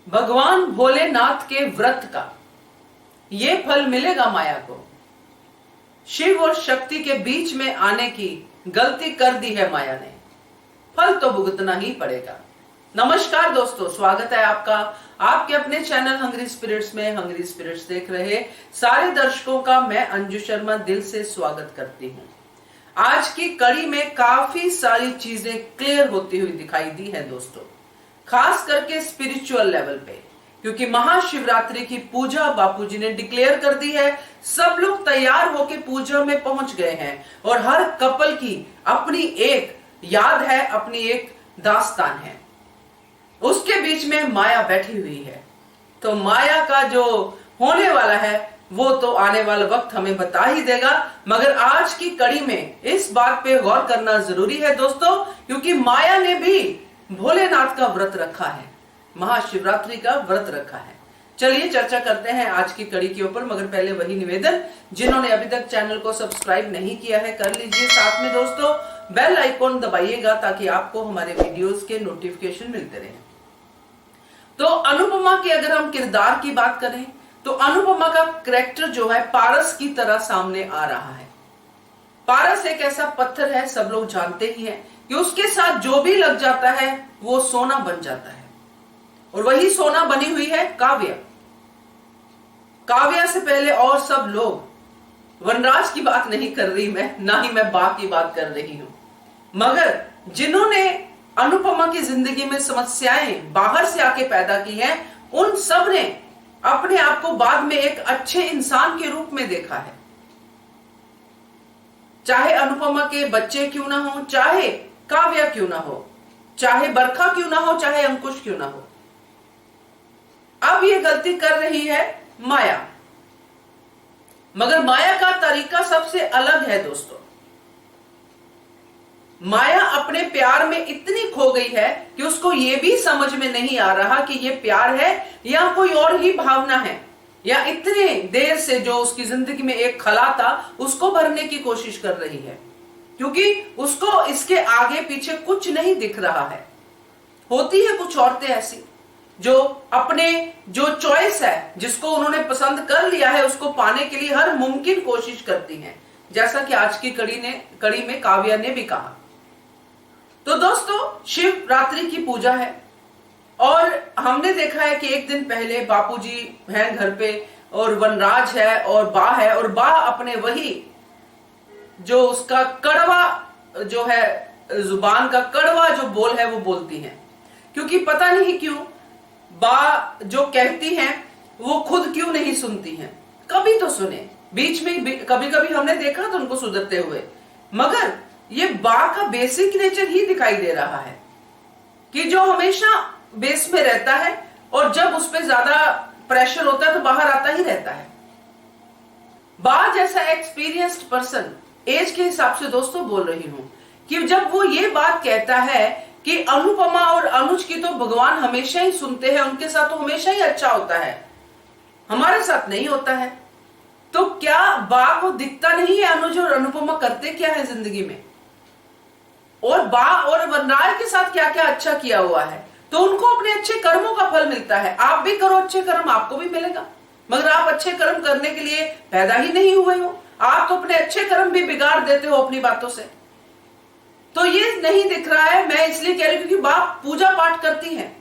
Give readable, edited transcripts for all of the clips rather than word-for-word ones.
भगवान भोलेनाथ के व्रत का ये फल मिलेगा माया को। शिव और शक्ति के बीच में आने की गलती कर दी है माया ने, फल तो भुगतना ही पड़ेगा। नमस्कार दोस्तों, स्वागत है आपका आपके अपने चैनल हंग्री स्पिरिट्स में। हंग्री स्पिरिट्स देख रहे सारे दर्शकों का मैं अंजू शर्मा दिल से स्वागत करती हूँ। आज की कड़ी में काफी सारी चीजें क्लियर होती हुई दिखाई दी है दोस्तों, खास करके स्पिरिचुअल लेवल पे, क्योंकि महाशिवरात्रि की पूजा बापूजी ने डिक्लेयर कर दी है। सब लोग तैयार होके पूजा में पहुंच गए हैं और हर कपल की अपनी एक याद है, अपनी एक दास्तान है। उसके बीच में माया बैठी हुई है, तो माया का जो होने वाला है वो तो आने वाला वक्त हमें बता ही देगा। मगर आज की कड़ी में इस बात पे गौर करना जरूरी है दोस्तों, क्योंकि माया ने भी भोलेनाथ का व्रत रखा है, महाशिवरात्रि का व्रत रखा है। चलिए चर्चा करते हैं आज की कड़ी के ऊपर। मगर पहले वही निवेदन, जिन्होंने अभी तक चैनल को सब्सक्राइब नहीं किया है कर लीजिए। साथ में दोस्तों बेल आइकॉन दबाइएगा ताकि आपको हमारे वीडियोस के नोटिफिकेशन मिलते रहे। तो अनुपमा के अगर हम किरदार की बात करें तो अनुपमा का कैरेक्टर जो है पारस की तरह सामने आ रहा है। पारस एक ऐसा पत्थर है, सब लोग जानते ही हैं कि उसके साथ जो भी लग जाता है वो सोना बन जाता है, और वही सोना बनी हुई है काव्या। काव्या से पहले और सब लोग, वनराज की बात नहीं कर रही मैं, ना ही मैं बा की बात कर रही हूं, मगर जिन्होंने अनुपमा की जिंदगी में समस्याएं बाहर से आके पैदा की हैं, उन सब ने अपने आप को बाद में एक अच्छे इंसान के रूप में देखा है। चाहे अनुपमा के बच्चे क्यों ना हो, चाहे काव्या क्यों ना हो, चाहे बरखा क्यों ना हो, चाहे अंकुश क्यों ना हो, अब ये गलती कर रही है माया। मगर माया का तरीका सबसे अलग है दोस्तों। माया अपने प्यार में इतनी खो गई है कि उसको यह भी समझ में नहीं आ रहा कि यह प्यार है या कोई और ही भावना है, या इतने देर से जो उसकी जिंदगी में एक खला था उसको भरने की कोशिश कर रही है, क्योंकि उसको इसके आगे पीछे कुछ नहीं दिख रहा है। होती है कुछ औरतें ऐसी जो अपने जो चॉइस है, जिसको उन्होंने पसंद कर लिया है, उसको पाने के लिए हर मुमकिन कोशिश करती हैं, जैसा कि आज की कड़ी में काव्या ने भी कहा। तो दोस्तों शिवरात्रि की पूजा है और हमने देखा है कि एक दिन पहले बापूजी हैं घर पे और वनराज है और बा है, और बा अपने वही जो उसका कड़वा जो है, जुबान का कड़वा जो बोल है वो बोलती हैं, क्योंकि पता नहीं क्यों बा जो कहती हैं वो खुद क्यों नहीं सुनती हैं। कभी तो सुने, बीच में कभी कभी हमने देखा तो उनको सुधरते हुए, मगर ये बा का बेसिक नेचर ही दिखाई दे रहा है कि जो हमेशा बेस में रहता है और जब उस पर ज्यादा प्रेशर होता है तो बाहर आता ही रहता है। बा जैसा एक्सपीरियंस्ड पर्सन, एज के हिसाब से दोस्तों बोल रही हूं, कि जब वो ये बात कहता है कि अनुपमा और अनुज की तो भगवान हमेशा ही सुनते हैं, उनके साथ तो हमेशा ही अच्छा होता है, हमारे साथ नहीं होता है, तो क्या बा को दिखता नहीं है अनुज और अनुपमा करते क्या है जिंदगी में, और बा और वनराज के साथ क्या क्या अच्छा किया हुआ है, तो उनको अपने अच्छे कर्मों का फल मिलता है। आप भी करो अच्छे कर्म, आपको भी मिलेगा, मगर आप अच्छे कर्म करने के लिए पैदा ही नहीं हुए हो, आप तो अपने अच्छे कर्म भी बिगाड़ देते हो अपनी बातों से। तो ये नहीं दिख रहा है, मैं इसलिए कह रही हूं क्योंकि बाप पूजा पाठ करती हैं,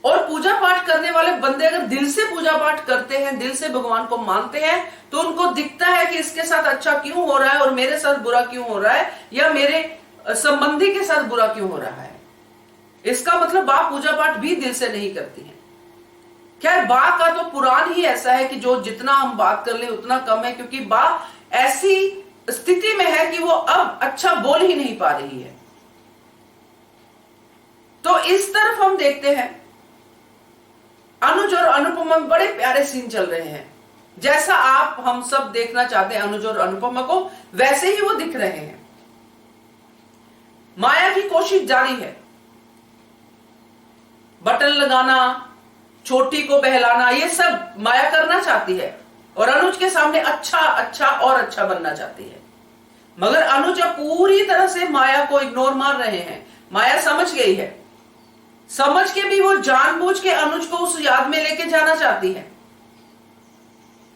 और पूजा पाठ करने वाले बंदे अगर दिल से पूजा पाठ करते हैं, दिल से भगवान को मानते हैं, तो उनको दिखता है कि इसके साथ अच्छा क्यों हो रहा है और मेरे साथ बुरा क्यों हो रहा है, या मेरे संबंधी के साथ बुरा क्यों हो रहा है। इसका मतलब बा पूजा पाठ भी दिल से नहीं करती है। खैर बा का तो पुराण ही ऐसा है कि जो जितना हम बात कर ले उतना कम है, क्योंकि बा ऐसी स्थिति में है कि वो अब अच्छा बोल ही नहीं पा रही है। तो इस तरफ हम देखते हैं अनुज और अनुपमा में बड़े प्यारे सीन चल रहे हैं, जैसा आप हम सब देखना चाहते हैं अनुज और अनुपमा को, वैसे ही वो दिख रहे हैं। माया की कोशिश जारी है, बटन लगाना, छोटी को बहलाना, ये सब माया करना चाहती है, और अनुज के सामने अच्छा अच्छा और अच्छा बनना चाहती है। मगर अनुज अब पूरी तरह से माया को इग्नोर मार रहे हैं। माया समझ गई है समझ के भी वो जानबूझ के अनुज को उस याद में लेके जाना चाहती है,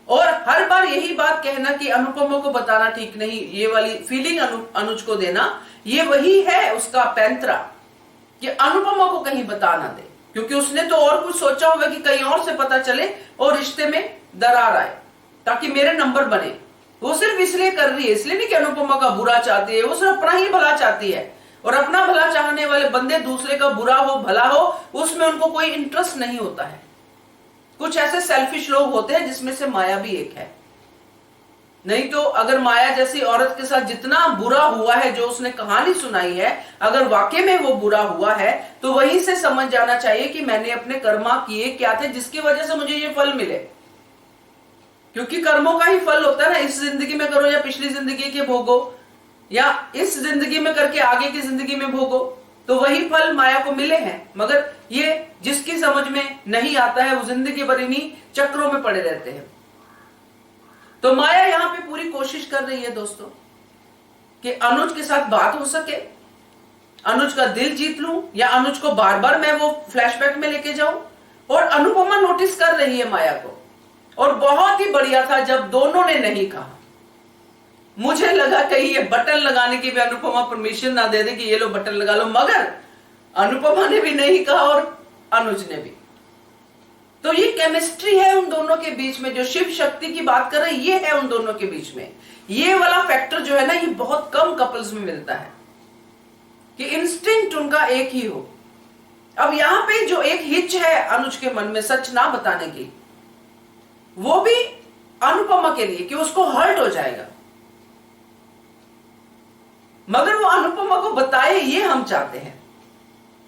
और हर बार यही बात कहना कि अनुपमा को बताना ठीक नहीं, ये वाली फीलिंग अनुज को देना, ये वही है उसका पैंतरा कि अनुपमा को कहीं बता ना दे, क्योंकि उसने तो और कुछ सोचा होगा कि कहीं और से पता चले और रिश्ते में दरार आए ताकि मेरे नंबर बने। वो सिर्फ इसलिए कर रही है, इसलिए नहीं कि अनुपमा का बुरा चाहती है, वो सिर्फ अपना ही भला चाहती है, और अपना भला चाहने वाले बंदे दूसरे का बुरा हो भला हो उसमें उनको कोई इंटरेस्ट नहीं होता है। कुछ ऐसे सेल्फिश लोग होते हैं जिसमें से माया भी एक है। नहीं तो अगर माया जैसी औरत के साथ जितना बुरा हुआ है, जो उसने कहानी सुनाई है, अगर वाकई में वो बुरा हुआ है तो वहीं से समझ जाना चाहिए कि मैंने अपने कर्मा किए क्या थे जिसकी वजह से मुझे ये फल मिले, क्योंकि कर्मों का ही फल होता है ना। इस जिंदगी में करो या पिछली जिंदगी के भोगो, या इस जिंदगी में करके आगे की जिंदगी में भोगो, तो वही फल माया को मिले हैं। मगर ये जिसकी समझ में नहीं आता है वो जिंदगी भर इन्हीं चक्रों में पड़े रहते हैं। तो माया यहां पे पूरी कोशिश कर रही है दोस्तों कि अनुज के साथ बात हो सके, अनुज का दिल जीत लूं, या अनुज को बार बार मैं वो फ्लैशबैक में लेके जाऊं। और अनुपमा नोटिस कर रही है माया को, और बहुत ही बढ़िया था जब दोनों ने नहीं कहा। मुझे लगा कहीं ये बटन लगाने की भी अनुपमा परमिशन ना दे दे कि ये लो बटन लगा लो, मगर अनुपमा ने भी नहीं कहा और अनुज ने भी। तो ये केमिस्ट्री है उन दोनों के बीच में, जो शिव शक्ति की बात कर रहे हैं ये है उन दोनों के बीच में। ये वाला फैक्टर जो है ना, ये बहुत कम कपल्स में मिलता है कि इंस्टिंक्ट उनका एक ही हो। अब यहां पे जो एक हिच है अनुज के मन में सच ना बताने की, वो भी अनुपमा के लिए कि उसको हर्ट हो जाएगा, मगर वो अनुपमा को बताए ये हम चाहते हैं।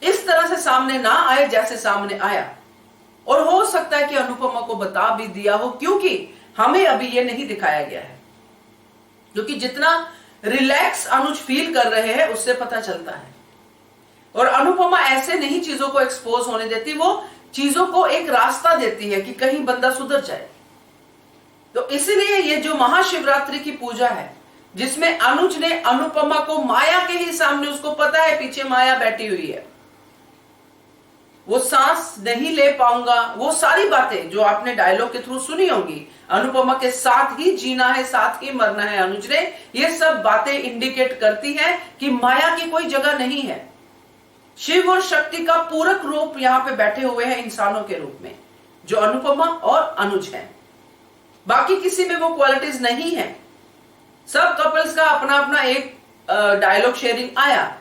इस तरह से सामने ना आए जैसे सामने आया, और हो सकता है कि अनुपमा को बता भी दिया हो, क्योंकि हमें अभी ये नहीं दिखाया गया है। क्योंकि जितना रिलैक्स अनुज फील कर रहे हैं उससे पता चलता है, और अनुपमा ऐसे नहीं चीजों को एक्सपोज होने देती, वो चीजों को एक रास्ता देती है कि कहीं बंदा सुधर जाए। तो इसीलिए ये जो महाशिवरात्रि की पूजा है जिसमें अनुज ने अनुपमा को माया के ही सामने, उसको पता है पीछे माया बैठी हुई है, वो सांस नहीं ले पाऊंगा, वो सारी बातें जो आपने डायलॉग के थ्रू सुनी होंगी, अनुपमा के साथ ही जीना है, साथ ही मरना है अनुज ने, ये सब बातें इंडिकेट करती हैं कि माया की कोई जगह नहीं है। शिव और शक्ति का पूरक रूप यहां पे बैठे हुए हैं इंसानों के रूप में, जो अनुपमा और अनुज हैं। बाकी किसी में वो क्वालिटीज नहीं है। सब कपल्स का अपना अपना एक डायलॉग शेयरिंग आया,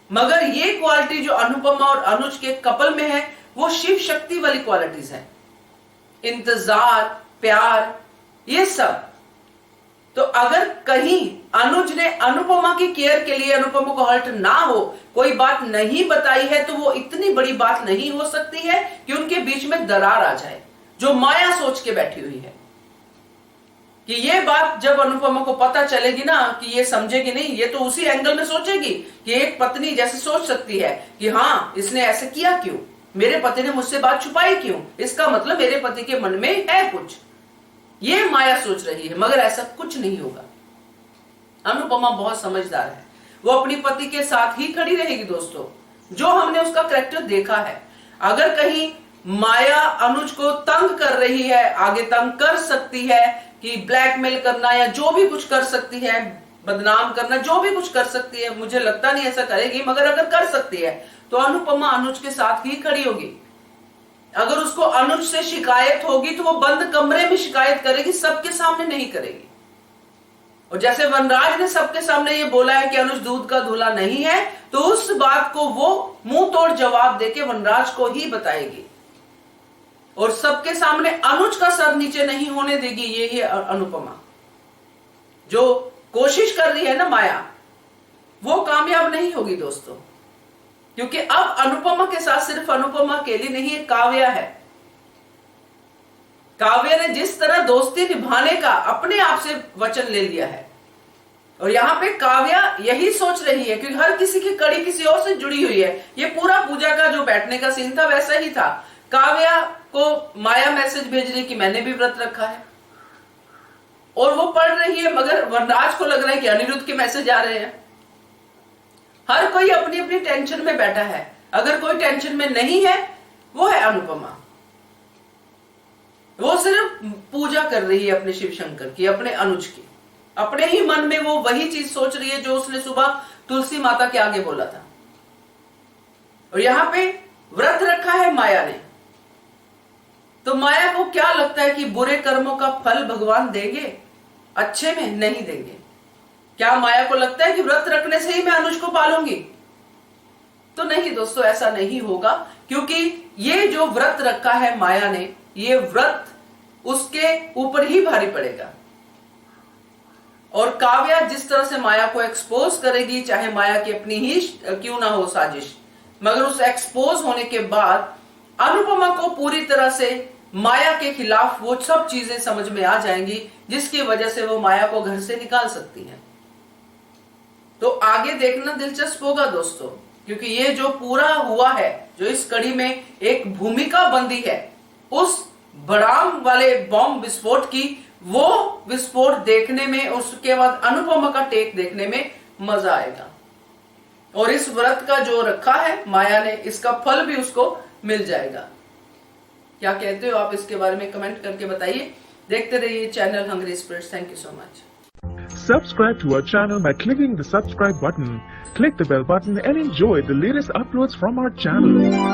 मगर ये क्वालिटी जो अनुपमा और अनुज के कपल में है वो शिव शक्ति वाली क्वालिटीज है, इंतजार, प्यार, ये सब। तो अगर कहीं अनुज ने अनुपमा की केयर के लिए अनुपमा को हर्ट ना हो, कोई बात नहीं बताई है, तो वो इतनी बड़ी बात नहीं हो सकती है कि उनके बीच में दरार आ जाए, जो माया सोच के बैठी हुई है। कि ये बात जब अनुपमा को पता चलेगी ना, कि ये समझेगी नहीं, ये तो उसी एंगल में सोचेगी कि एक पत्नी जैसे सोच सकती है कि हाँ इसने ऐसे किया क्यों, मेरे पति ने मुझसे बात छुपाई क्यों, इसका मतलब मेरे पति के मन में है कुछ, ये माया सोच रही है। मगर ऐसा कुछ नहीं होगा। अनुपमा बहुत समझदार है, वो अपनी पति के साथ ही खड़ी रहेगी दोस्तों, जो हमने उसका कैरेक्टर देखा है। अगर कहीं माया अनुज को तंग कर रही है, आगे तंग कर सकती है कि ब्लैकमेल करना या जो भी कुछ कर सकती है, बदनाम करना, जो भी कुछ कर सकती है, मुझे लगता नहीं ऐसा करेगी, मगर अगर कर सकती है तो अनुपमा अनुज के साथ ही खड़ी होगी। अगर उसको अनुज से शिकायत होगी तो वो बंद कमरे में शिकायत करेगी, सबके सामने नहीं करेगी। और जैसे वनराज ने सबके सामने ये बोला है कि अनुज दूध का धुला नहीं है, तो उस बात को वो मुंह तोड़ जवाब देके वनराज को ही बताएगी, और सबके सामने अनुज का सर नीचे नहीं होने देगी। ये ही अनुपमा जो कोशिश कर रही है ना माया, वो कामयाब नहीं होगी दोस्तों, क्योंकि अब अनुपमा के साथ सिर्फ अनुपमा अकेली नहीं है, काव्या है। काव्या ने जिस तरह दोस्ती निभाने का अपने आप से वचन ले लिया है, और यहां पे काव्या यही सोच रही है, क्योंकि हर किसी की कड़ी किसी और से जुड़ी हुई है। ये पूरा पूजा का जो बैठने का सीन था वैसा ही था। काव्या को माया मैसेज भेज रही कि मैंने भी व्रत रखा है, और वो पढ़ रही है, मगर वनराज को लग रहा है कि अनिरुद्ध के मैसेज आ रहे हैं। हर कोई अपनी अपनी टेंशन में बैठा है, अगर कोई टेंशन में नहीं है, वो है अनुपमा। वो सिर्फ पूजा कर रही है अपने शिव शंकर की, अपने अनुज की। अपने ही मन में वो वही चीज सोच रही है जो उसने सुबह तुलसी माता के आगे बोला था। और यहां पे व्रत रखा है माया ने। तो माया को क्या लगता है कि बुरे कर्मों का फल भगवान देंगे, अच्छे में नहीं देंगे। क्या माया को लगता है कि व्रत रखने से ही मैं अनुज को पालूंगी? तो नहीं दोस्तों, ऐसा नहीं होगा, क्योंकि ये जो व्रत रखा है माया ने, ये व्रत उसके ऊपर ही भारी पड़ेगा। और काव्या जिस तरह से माया को एक्सपोज करेगी, चाहे माया की अपनी ही क्यों ना हो साजिश, मगर उस एक्सपोज होने के बाद अनुपमा को पूरी तरह से माया के खिलाफ वो सब चीजें समझ में आ जाएंगी, जिसकी वजह से वो माया को घर से निकाल सकती है। तो आगे देखना दिलचस्प होगा दोस्तों, क्योंकि ये जो पूरा हुआ है, जो इस कड़ी में एक भूमिका बंदी है उस बड़ाम वाले बॉम्ब विस्फोट की, वो विस्फोट देखने में, उसके बाद अनुपमा का टेक देखने में मजा आएगा। और इस व्रत का जो रखा है माया ने, इसका फल भी उसको मिल जाएगा। क्या कहते हो आप इसके बारे में कमेंट करके बताइए। देखते रहिए channel hungry spirits. Thank you so much. Subscribe to our channel by clicking the subscribe button. Click the bell button and enjoy the latest uploads from our channel.